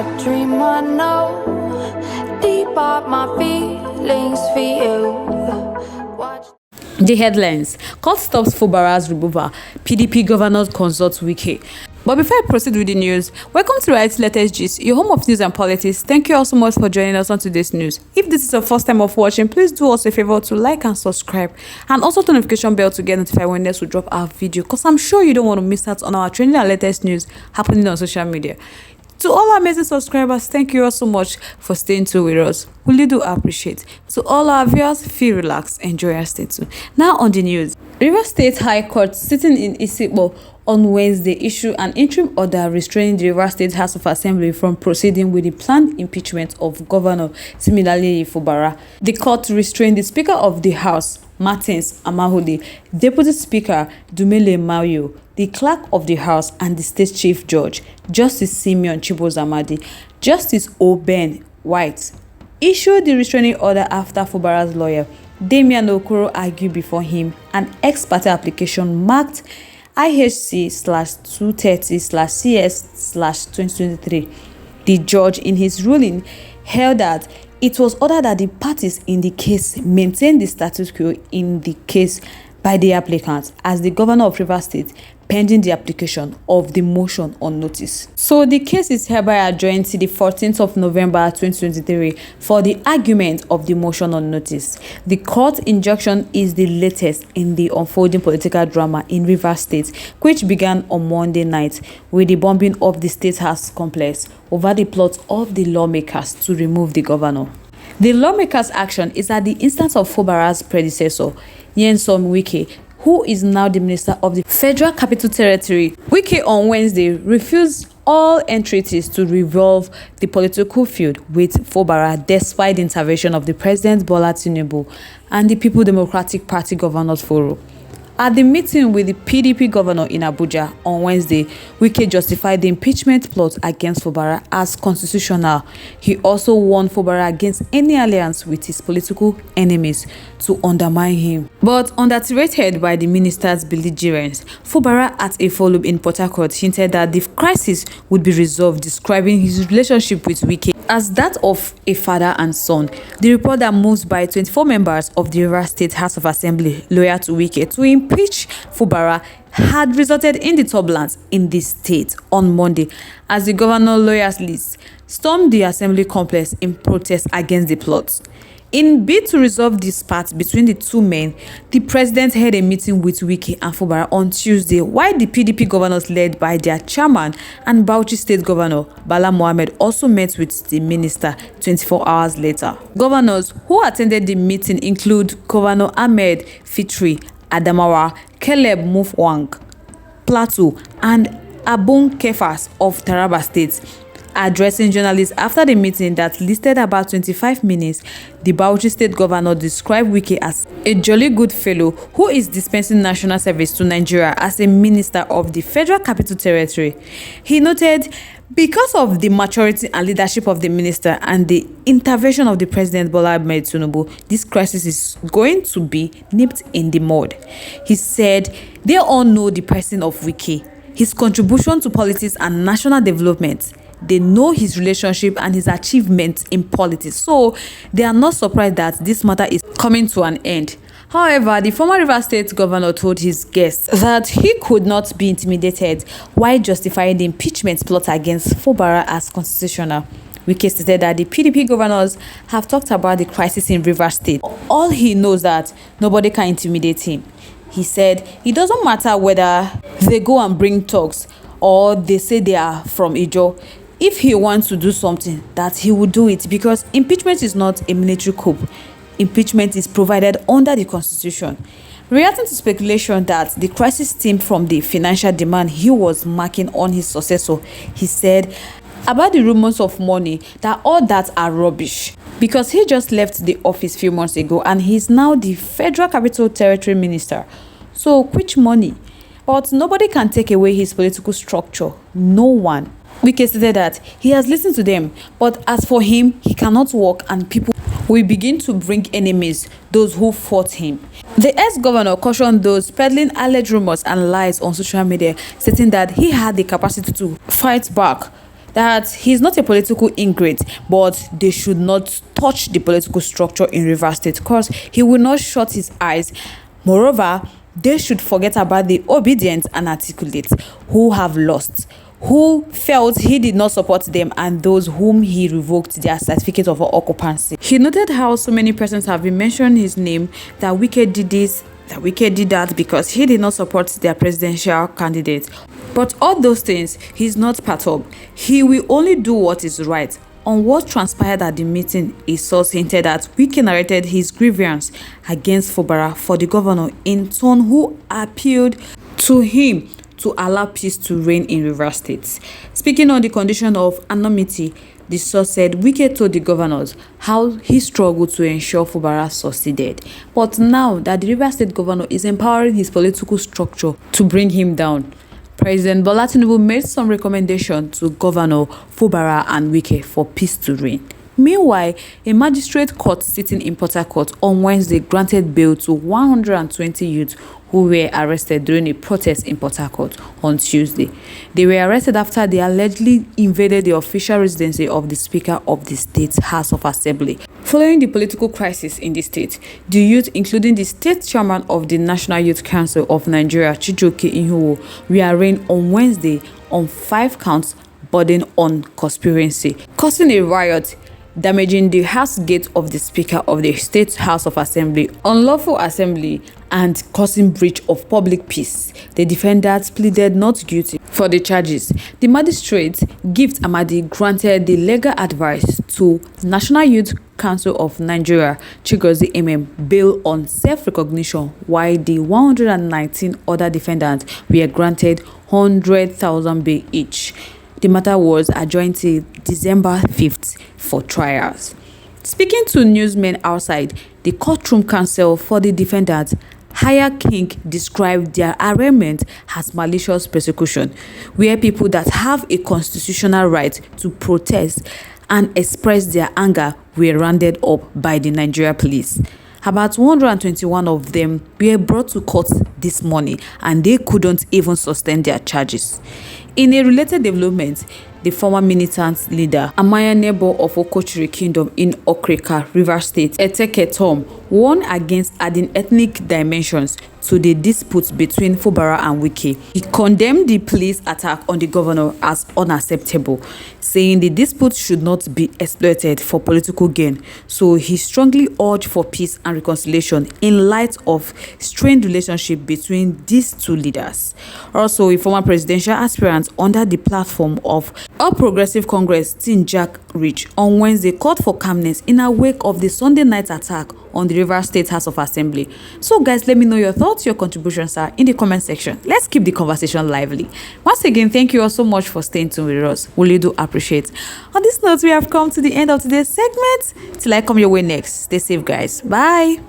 a dream I know. Deep up my feelings for you. Watch. The headlines: Court stops Fubara's removal. PDP governors consult Wike. But before I proceed with the news, welcome to Reality Latest Gist, your home of news and politics. Thank you all so much for joining us on today's news. If this is your first time of watching, please do us a favor to like and subscribe, and also the notification bell to get notified when next we drop our video, because I'm sure you don't want to miss out on our trending and latest news happening on social media. To all our amazing subscribers, thank you all so much for staying tuned with us. We really do appreciate. To all our viewers, feel relaxed, enjoy your stay tuned. Now on the news. Rivers State High Court sitting in Isigbo on Wednesday issued an interim order restraining the Rivers State House of Assembly from proceeding with the planned impeachment of Governor Timileyin Fubara. The court restrained the Speaker of the House, Martins Amahode, Deputy Speaker Dumele Mayo, the Clerk of the House, and the State Chief Judge, Justice Simeon Chibozamadi. Justice Oben White issued the restraining order after Fubara's lawyer, Damian Okoro, argued before him an ex parte application marked IHC/230/CS/2023. The judge, in his ruling, held that it was ordered that the parties in the case maintain the status quo in the case by the applicant as the governor of Rivers State, pending the application of the motion on notice. So the case is hereby adjourned to the 14th of November 2023 for the argument of the motion on notice. The court injunction is the latest in the unfolding political drama in Rivers State, which began on Monday night with the bombing of the State House complex over the plot of the lawmakers to remove the governor. The lawmakers' action is at the instance of Fubara's predecessor, Nyesom Wike, who is now the Minister of the Federal Capital Territory. Wike on Wednesday refused all entreaties to revolve the political feud with Fubara despite the intervention of the President Bola Tinubu and the People Democratic Party Governors Forum. At the meeting with the PDP governor in Abuja on Wednesday, Wike justified the impeachment plot against Fubara as constitutional. He also warned Fubara against any alliance with his political enemies to undermine him. But underrated by the minister's belligerence, Fubara at a follow-up in Port Harcourt hinted that the crisis would be resolved, describing his relationship with Wike as that of a father and son. The report that moves by 24 members of the Rivers State House of Assembly loyal to Wike to impeach Fubara had resulted in the turbulence in the state on Monday as the governor loyalists stormed the assembly complex in protest against the plot. In bid to resolve disputes between the two men, the president held a meeting with Wike and Fubara on Tuesday, while the PDP governors led by their chairman and Bauchi State Governor Bala Mohammed also met with the minister 24 hours later. Governors who attended the meeting include Governor Ahmed Fitri Adamawa, Caleb Mufwang, Plateau, and Abun Kefas of Taraba State. Addressing journalists after the meeting that lasted about 25 minutes, the Bauchi State Governor described Wike as a jolly good fellow who is dispensing national service to Nigeria as a minister of the Federal Capital Territory. He noted, because of the maturity and leadership of the minister and the intervention of the President Bola Tinubu, this crisis is going to be nipped in the bud. He said they all know the person of Wike, his contribution to politics and national development. They know his relationship and his achievements in politics, so they are not surprised that this matter is coming to an end. However, the former Rivers State governor told his guests that he could not be intimidated while justifying the impeachment plot against Fubara as constitutional. Wike stated that the PDP governors have talked about the crisis in Rivers State. All he knows that nobody can intimidate him. He said it doesn't matter whether they go and bring talks or they say they are from Ijo. If he wants to do something, that he will do it, because impeachment is not a military coup. Impeachment is provided under the Constitution. Reacting to speculation that the crisis stemmed from the financial demand he was marking on his successor, he said about the rumors of money that all that are rubbish, because he just left the office a few months ago and he's now the Federal Capital Territory Minister. So which money? But nobody can take away his political structure. No one. Wike stated that he has listened to them, but as for him, he cannot walk and people will begin to bring enemies, those who fought him. The ex-governor cautioned those peddling alleged rumors and lies on social media, stating that he had the capacity to fight back. that he's not a political ingrate, but they should not touch the political structure in Rivers State because he will not shut his eyes. Moreover, they should forget about the obedient and articulate who have lost, who felt he did not support them, and those whom he revoked their certificate of occupancy. He noted how so many persons have been mentioning his name, that Wike did this, that Wike did that because he did not support their presidential candidate. But all those things, he's not part of. He will only do what is right. On what transpired at the meeting, a source hinted that Wike narrated his grievance against Fubara for the governor in turn, who appealed to him to allow peace to reign in Rivers State. Speaking on the condition of anonymity, the source said Wike told the governors how he struggled to ensure Fubara succeeded. But now that the Rivers State governor is empowering his political structure to bring him down, President Bola Tinubu made some recommendation to Governor Fubara and Wike for peace to reign. Meanwhile, a magistrate court sitting in Port Harcourt on Wednesday granted bail to 120 youths who were arrested during a protest in Port Harcourt on Tuesday. They were arrested after they allegedly invaded the official residency of the Speaker of the State House of Assembly. Following the political crisis in the state, the youth, including the state chairman of the National Youth Council of Nigeria, Chijioke, were arraigned on Wednesday on 5 counts bordering on conspiracy, causing a riot, damaging the house gate of the Speaker of the State House of Assembly, unlawful assembly, and causing breach of public peace. The defendants pleaded not guilty for the charges. The magistrate, Gift Amadi, granted the legal advice to National Youth Council of Nigeria, Chigozie bail on self-recognition, while the 119 other defendants were granted 100,000 bail each. The matter was adjourned till December 5th for trials. Speaking to newsmen outside the courtroom counsel for the defendants, Higher King described their arraignment as malicious persecution, where people that have a constitutional right to protest and express their anger were rounded up by the Nigeria police. About 121 of them were brought to court this morning, and they couldn't even sustain their charges. In a related development, the former militant leader, Amaya neighbor of Okochiri Kingdom in Okrika, Rivers State, Eteke, warned against adding ethnic dimensions to the dispute between Fubara and Wike. He condemned the police attack on the governor as unacceptable, saying the dispute should not be exploited for political gain. So he strongly urged for peace and reconciliation in light of strained relationship between these two leaders. Also, a former presidential aspirant under the platform of All Progressive Congress, Tin Jack Rich, on Wednesday called for calmness in a wake of the Sunday night attack on the Rivers State House of Assembly. So guys, let me know your thoughts, your contributions are in the comment section. Let's keep the conversation lively. Once again, thank you all so much for staying tuned with us. We really do appreciate. On this note, we have come to the end of today's segment. Till I come your way next. Stay safe, guys. Bye.